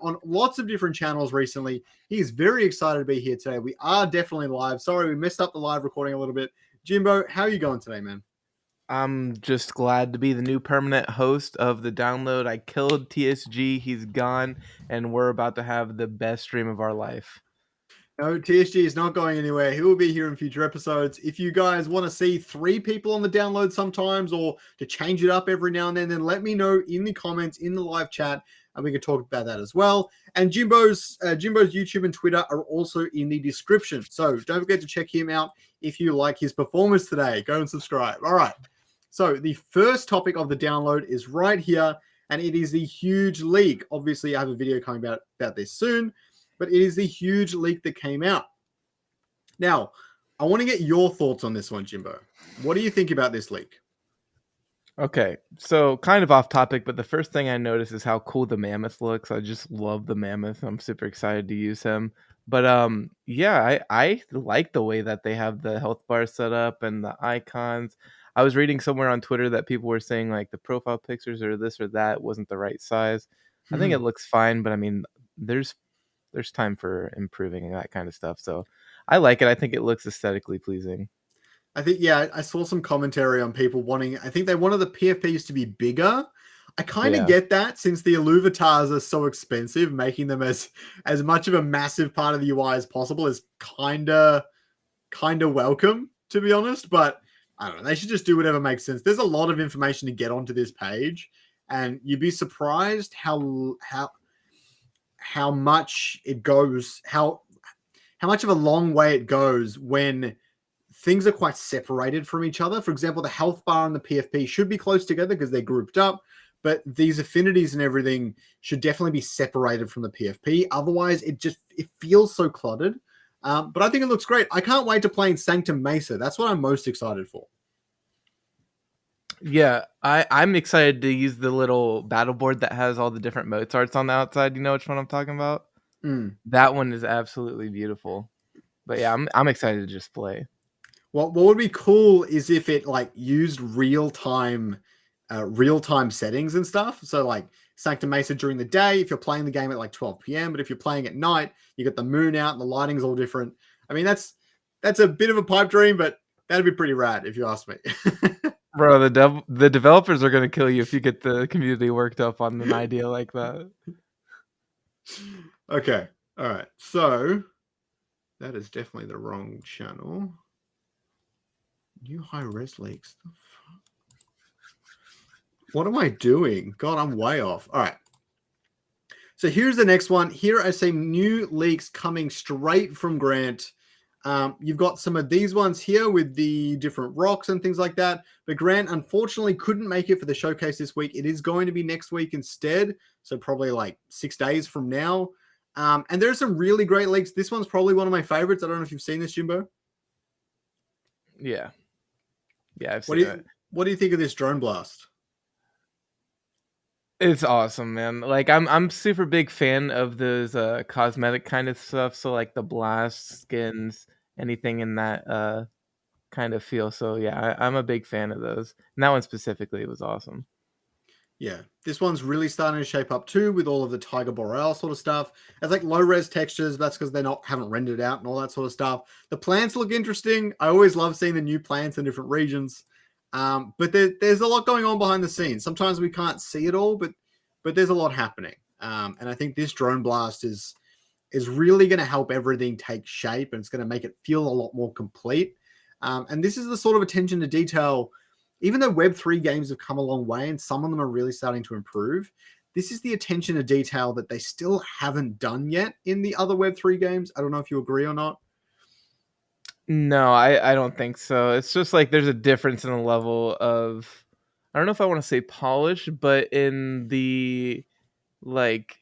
on lots of different channels recently. He's very excited to be here today. We are definitely live. Sorry, we messed up the live recording a little bit. Jimbo, how are you going today, man? I'm just glad to be the new permanent host of the download. I killed TSG, he's gone, and we're about to have the best stream of our life. No, TSG is not going anywhere. He will be here in future episodes. If you guys want to see 3 people on the download sometimes or to change it up every now and then let me know in the comments, in the live chat, and we can talk about that as well. And Jimbo's YouTube and Twitter are also in the description. So don't forget to check him out if you like his performance today. Go and subscribe. All right. So the first topic of the download is right here, and it is the huge leak. Obviously, I have a video coming about this soon, but it is the huge leak that came out. Now, I want to get your thoughts on this one, Jimbo. What do you think about this leak? Okay, so kind of off topic, but the first thing I noticed is how cool the mammoth looks. I just love the mammoth. I'm super excited to use him. But yeah, I like the way that they have the health bar set up and the icons. I was reading somewhere on Twitter that people were saying like the profile pictures or this or that wasn't the right size. I think it looks fine, but I mean, there's time for improving and that kind of stuff. So I like it. I think it looks aesthetically pleasing. I think, yeah, I saw some commentary on people wanting, I think they wanted the PFPs to be bigger. I kind of get that since the Illuvatars are so expensive, making them as much of a massive part of the UI as possible is kind of welcome, to be honest. But I don't know. They should just do whatever makes sense. There's a lot of information to get onto this page, and you'd be surprised how much it goes, how much of a long way it goes when things are quite separated from each other. For example, the health bar and the PFP should be close together because they're grouped up, but these affinities and everything should definitely be separated from the PFP. Otherwise, it feels so cluttered. But I think it looks great. I can't wait to play in Sanctum Mesa. That's what I'm most excited for. Yeah, I'm excited to use the little battle board that has all the different Mozarts on the outside. You know which one I'm talking about? That one is absolutely beautiful. But yeah, I'm excited to just play. What would be cool is if it like used real-time settings and stuff. So like Sanctum Mesa during the day, if you're playing the game at like 12 p.m., but if you're playing at night, you got the moon out and the lighting's all different. I mean, that's a bit of a pipe dream, but that'd be pretty rad if you ask me. Bro, the developers are gonna kill you if you get the community worked up on an idea like that. Okay, all right. So that is definitely the wrong channel. New high-res leaks. What am I doing? God, I'm way off. All right. So here's the next one. Here are some new leaks coming straight from Grant. You've got some of these ones here with the different rocks and things like that. But Grant, unfortunately, couldn't make it for the showcase this week. It is going to be next week instead. So probably like 6 days from now. And there are some really great leaks. This one's probably one of my favorites. I don't know if you've seen this, Jimbo. Yeah. Yeah, I've seen it. What do you think of this drone blast? It's awesome, man. Like I'm super big fan of those cosmetic kind of stuff. So like the blast skins, anything in that kind of feel. So yeah, I'm a big fan of those. And that one specifically was awesome. Yeah, this one's really starting to shape up too with all of the Tiger Boreal sort of stuff. It's like low res textures. That's because haven't rendered out and all that sort of stuff. The plants look interesting. I always love seeing the new plants in different regions. But there's a lot going on behind the scenes. Sometimes we can't see it all, but there's a lot happening. And I think this drone blast is really going to help everything take shape, and it's going to make it feel a lot more complete. And this is the sort of attention to detail. Even though Web3 games have come a long way and some of them are really starting to improve, this is the attention to detail that they still haven't done yet in the other Web3 games. I don't know if you agree or not. No, I don't think so. It's just like there's a difference in the level of, I don't know if I want to say polish, but in the like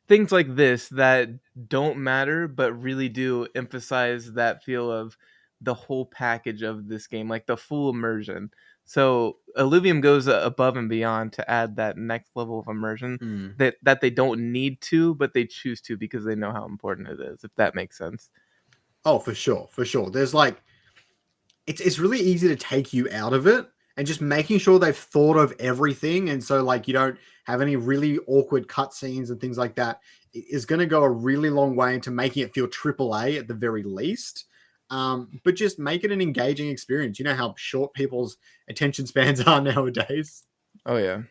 things like this that don't matter but really do emphasize that feel of the whole package of this game, like the full immersion. So Illuvium goes above and beyond to add that next level of immersion that they don't need to, but they choose to because they know how important it is, if that makes sense. Oh, for sure. There's like, it's really easy to take you out of it. and just making sure they've thought of everything. And so like you don't have any really awkward cutscenes and things like that is going to go a really long way into making it feel AAA at the very least. But just make it an engaging experience. You know how short people's attention spans are nowadays. Oh yeah.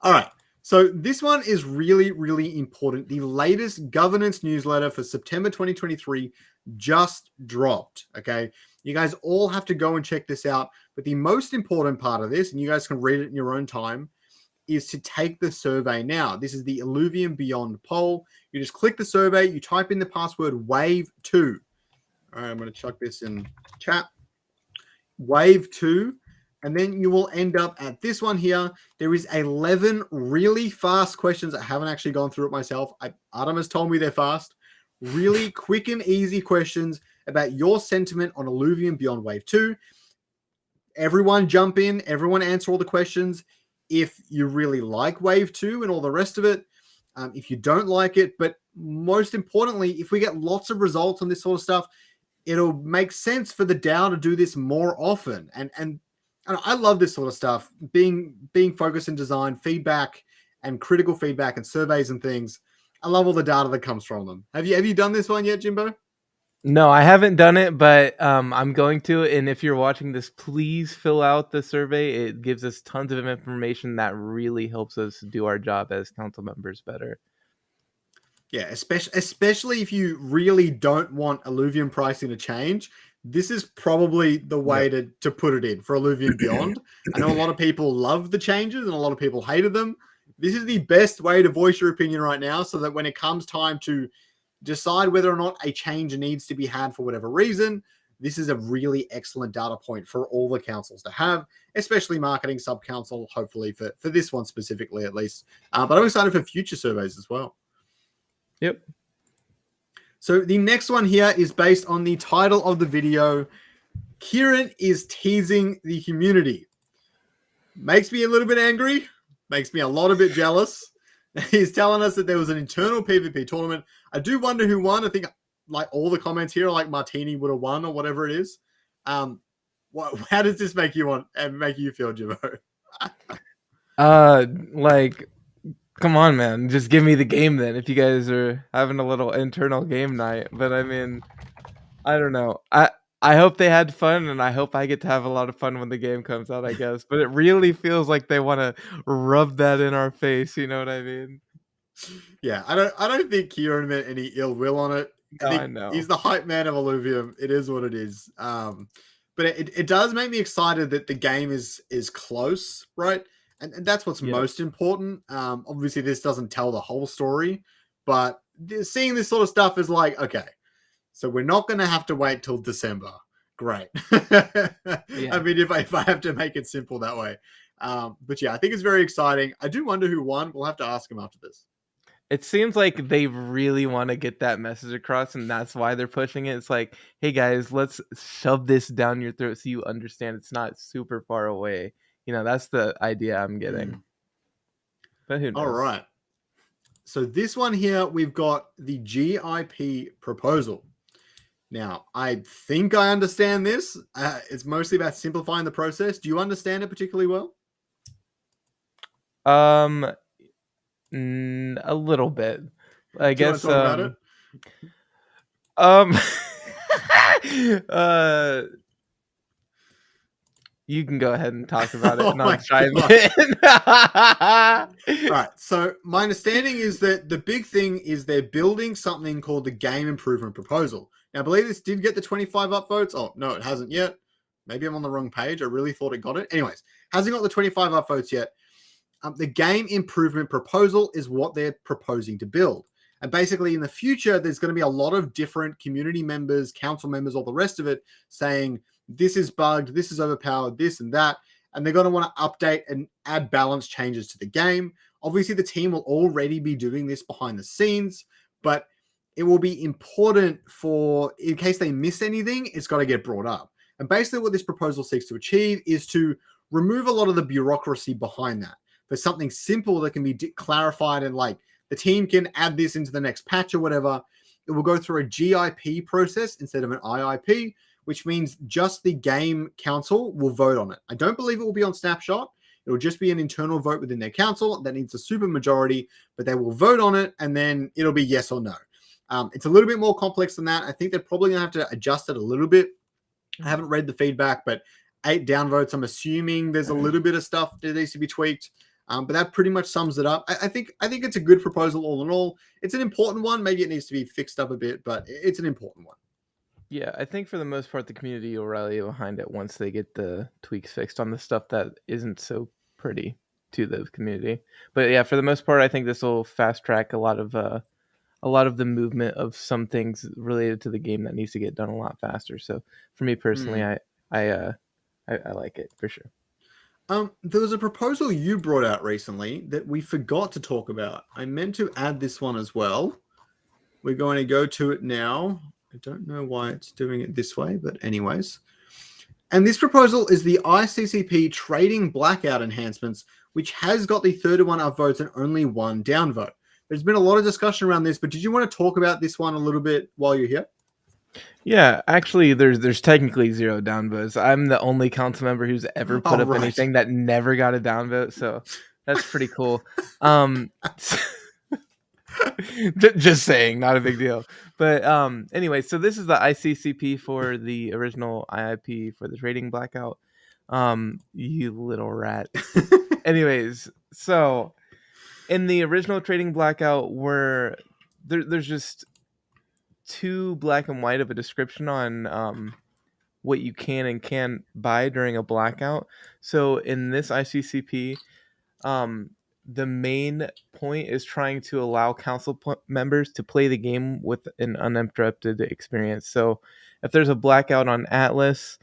All right. So this one is really, really important. The latest governance newsletter for September 2023 just dropped. Okay. You guys all have to go and check this out. But the most important part of this, and you guys can read it in your own time, is to take the survey now. This is the Illuvium Beyond poll. You just click the survey, you type in the password wave2. All right, I'm going to chuck this in chat. Wave2. And then you will end up at this one here. There is 11 really fast questions. I haven't actually gone through it myself. Adam has told me they're fast. Really quick and easy questions about your sentiment on Illuvium Beyond Wave 2. Everyone jump in. Everyone answer all the questions. If you really like Wave 2 and all the rest of it, if you don't like it, but most importantly, if we get lots of results on this sort of stuff, it'll make sense for the DAO to do this more often. And I love this sort of stuff, being focused in design, feedback and critical feedback and surveys and things. I love all the data that comes from them. Have you done this one yet, Jimbo? No, I haven't done it, but I'm going to. And if you're watching this, please fill out the survey. It gives us tons of information that really helps us do our job as council members better. Yeah, especially if you really don't want Illuvium pricing to change. This is probably the way to put it in for Illuvium Beyond. I know a lot of people love the changes and a lot of people hated them. This is the best way to voice your opinion right now so that when it comes time to decide whether or not a change needs to be had for whatever reason, this is a really excellent data point for all the councils to have, especially marketing sub-council, hopefully for this one specifically at least. But I'm excited for future surveys as well. Yep. So the next one here is based on the title of the video. Kieran is teasing the community. Makes me a little bit angry. Makes me a lot bit jealous. He's telling us that there was an internal PvP tournament. I do wonder who won. I think like all the comments here are like Martini would have won or whatever it is. How does this make you feel, Jimbo? Like, come on, man. Just give me the game then if you guys are having a little internal game night. But I mean, I don't know. I hope they had fun, and I hope I get to have a lot of fun when the game comes out, I guess. But it really feels like they want to rub that in our face. You know what I mean? Yeah, I don't think Kieran meant any ill will on it. I know. He's the hype man of Illuvium. It is what it is. But it does make me excited that the game is close, right? And that's what's most important. Obviously, this doesn't tell the whole story, but seeing this sort of stuff is like, okay, so we're not going to have to wait till December. Great. I mean, if I have to make it simple that way. But yeah, I think it's very exciting. I do wonder who won. We'll have to ask him after this. It seems like they really want to get that message across, and that's why they're pushing it. It's like, hey guys, let's shove this down your throat so you understand it's not super far away. You know, that's the idea I'm getting. But who knows? All right. So this one here, we've got the GIP proposal. Now, I think I understand this. It's mostly about simplifying the process. Do you understand it particularly well? A little bit. I guess. You want to talk about it? You can go ahead and talk about it. Not chime in. All right. So my understanding is that the big thing is they're building something called the Game Improvement Proposal. Now, I believe this did get the 25 upvotes. Oh, no, it hasn't yet. Maybe I'm on the wrong page. I really thought it got it. Anyways, hasn't got the 25 upvotes yet. The Game Improvement Proposal is what they're proposing to build. And basically, in the future, there's going to be a lot of different community members, council members, all the rest of it saying, this is bugged, this is overpowered, this and that. And they're going to want to update and add balance changes to the game. Obviously, the team will already be doing this behind the scenes, but it will be important for, in case they miss anything, it's got to get brought up. And basically what this proposal seeks to achieve is to remove a lot of the bureaucracy behind that. For something simple that can be clarified and like the team can add this into the next patch or whatever, it will go through a GIP process instead of an IIP, which means just the game council will vote on it. I don't believe it will be on Snapshot. It'll just be an internal vote within their council that needs a super majority, but they will vote on it, and then it'll be yes or no. It's a little bit more complex than that. I think they're probably going to have to adjust it a little bit. I haven't read the feedback, but 8 downvotes. I'm assuming there's a little bit of stuff that needs to be tweaked, but that pretty much sums it up. I think it's a good proposal all in all. It's an important one. Maybe it needs to be fixed up a bit, but it's an important one. Yeah, I think for the most part, the community will rally behind it once they get the tweaks fixed on the stuff that isn't so pretty to the community. But yeah, for the most part, I think this will fast track a lot of the movement of some things related to the game that needs to get done a lot faster. So for me personally, I like it for sure. There was a proposal you brought out recently that we forgot to talk about. I meant to add this one as well. We're going to go to it now. I don't know why it's doing it this way, but anyways. And this proposal is the ICCP trading blackout enhancements, which has got the 31 upvotes and only 1 downvote. There's been a lot of discussion around this, but did you want to talk about this one a little bit while you're here? Yeah, actually, there's technically 0 downvotes. I'm the only council member who's ever put up anything that never got a downvote, so that's pretty cool. Just saying, not a big deal. But anyway, so this is the ICCP for the original IIP for the trading blackout. You little rat. Anyways, so in the original trading blackout, where there's just too black and white of a description on what you can and can't buy during a blackout. So in this ICCP, the main point is trying to allow council members to play the game with an uninterrupted experience. So if there's a blackout on Atlas,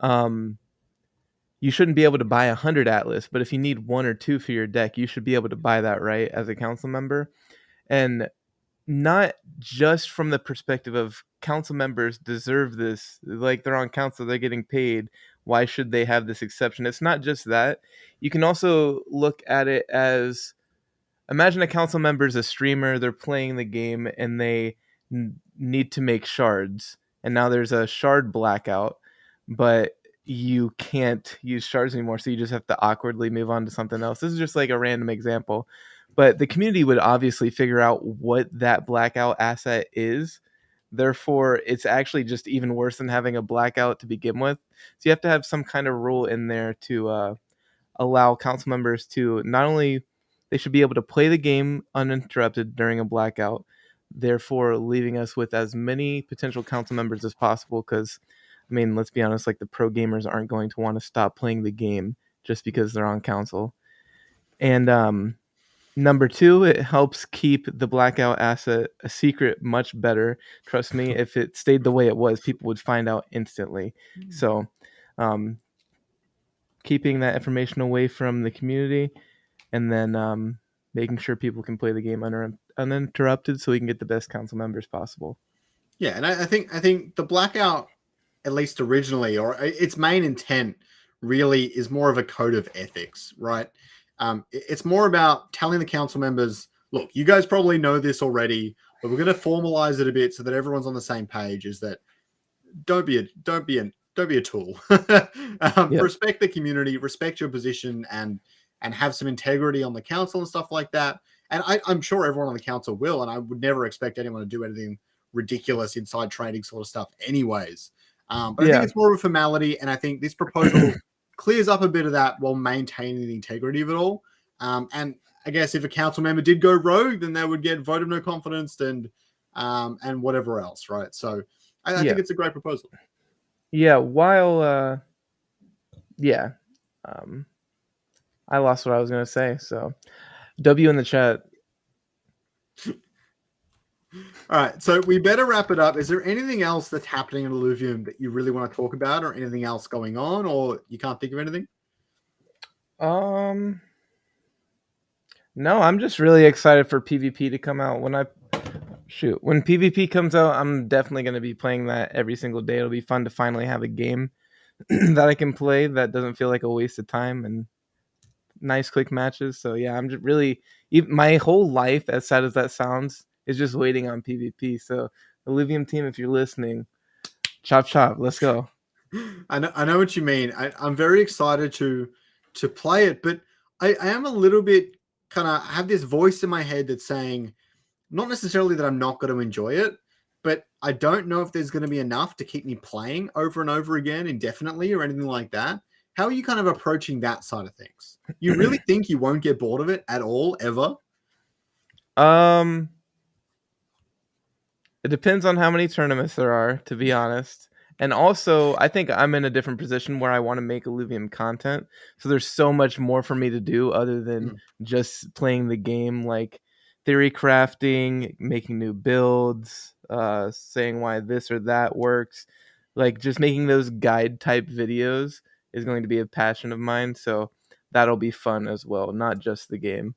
you shouldn't be able to buy 100 Atlas, but if you need 1 or 2 for your deck, you should be able to buy that, right, as a council member. And not just from the perspective of council members deserve this, like they're on council, they're getting paid, why should they have this exception? It's not just that. You can also look at it as, imagine a council member is a streamer, they're playing the game and they need to make shards, and now there's a shard blackout, but you can't use shards anymore, so you just have to awkwardly move on to something else. This is just like a random example, but the community would obviously figure out what that blackout asset is. Therefore, it's actually just even worse than having a blackout to begin with. So you have to have some kind of rule in there to allow council members to not only, they should be able to play the game uninterrupted during a blackout, therefore leaving us with as many potential council members as possible. Because, I mean, let's be honest, like the pro gamers aren't going to want to stop playing the game just because they're on council. And number 2, it helps keep the blackout asset a secret much better. Trust me, if it stayed the way it was, people would find out instantly. So keeping that information away from the community, and then making sure people can play the game uninterrupted so we can get the best council members possible. Yeah, and I think the blackout, at least originally, or its main intent really is more of a code of ethics, right? It's more about telling the council members, look, you guys probably know this already, but we're going to formalize it a bit so that everyone's on the same page. Is that don't be a tool. Respect the community, respect your position, and have some integrity on the council and stuff like that. And I'm sure everyone on the council will, and I would never expect anyone to do anything ridiculous inside trading sort of stuff anyways. But I think it's more of a formality, and I think this proposal clears up a bit of that while maintaining the integrity of it all. And I guess if a council member did go rogue, then they would get vote of no confidence and whatever else, right? So I think it's a great proposal. Yeah, while I lost what I was going to say, so W in the chat. All right, so we better wrap it up. Is there anything else that's happening in Illuvium that you really want to talk about, or anything else going on, or you can't think of anything? No, I'm just really excited for PvP to come out. When PvP comes out, I'm definitely going to be playing that every single day. It'll be fun to finally have a game that I can play that doesn't feel like a waste of time, and nice quick matches. So yeah, I'm just really, my whole life, as sad as that sounds, is just waiting on PvP. So Illuvium team, if you're listening, Chop chop. Let's go. I know what you mean. I'm very excited to play it, but I am a little bit kind of have this voice in my head that's saying not necessarily that I'm not going to enjoy it, but I don't know if there's going to be enough to keep me playing over and over again indefinitely or anything like that. How are you kind of approaching that side of things? You really think you won't get bored of it at all, ever? Um, it depends on how many tournaments there are, to be honest. And also, I think I'm in a different position where I want to make Illuvium content. So there's so much more for me to do other than Mm. just playing the game, like theory crafting, making new builds, saying why this or that works. Like just making those guide type videos is going to be a passion of mine. So that'll be fun as well, not just the game.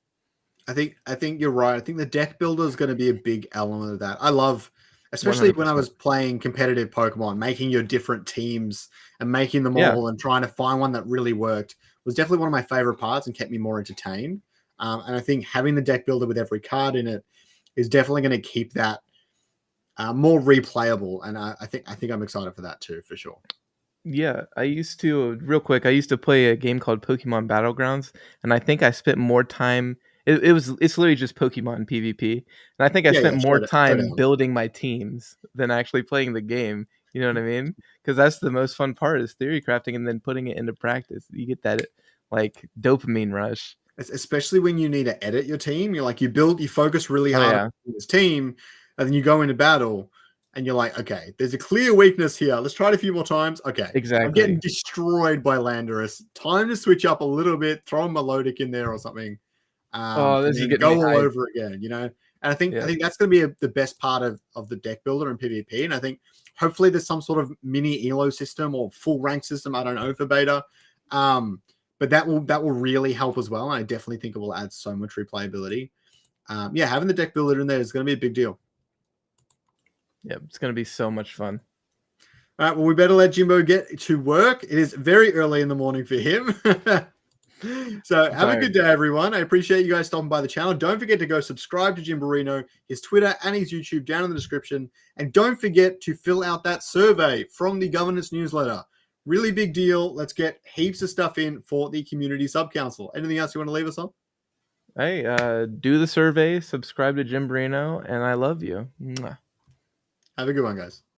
I think you're right. I think the deck builder is going to be a big element of that. I love, especially when I 100%. was playing competitive Pokemon, making your different teams and making them Yeah. all and trying to find one that really worked was definitely one of my favorite parts and kept me more entertained. And I think having the deck builder with every card in it is definitely going to keep that more replayable. And I think I'm excited for that too, for sure. Yeah, I used to real quick. I used to play a game called Pokemon Battlegrounds, and I think I spent more time. It's literally just Pokemon PvP, and I think I Yeah, spent yeah, more time showdown. building my teams than actually playing the game. You know what I mean? Because that's the most fun part is theory crafting and then putting it into practice. You get that like dopamine rush. Especially when you need to edit your team. You're like, you focus really Oh hard yeah, on this team, and then you go into battle, and you're like, okay, there's a clear weakness here. Let's try it a few more times. Okay, I'm getting exactly. destroyed by Landorus. Time to switch up a little bit, throw a Melodic in there or something, Oh, and this is then getting me go all hyped. over again. And I Yeah, think that's going to be the best part of the deck builder and PvP. And I think hopefully there's some sort of mini elo system or full rank system. I don't know for beta. But that will really help as well. And I definitely think it will add so much replayability. Yeah, having the deck builder in there is going to be a big deal. yeah, it's gonna be so much fun. All right, well, we better let Jimbo get to work. It is very early in the morning for him. So I'm have a good tired. day, everyone. I appreciate you guys stopping by the channel. Don't forget to go subscribe to Jim Barino, his Twitter and his YouTube down in the description. And don't forget to fill out that survey from the governance newsletter. Really big deal. Let's get heaps of stuff in for the community sub council. Anything else you want to leave us on? Hey, do the survey, subscribe to Jim Brino, and I love you. Mwah. Have a good one, guys.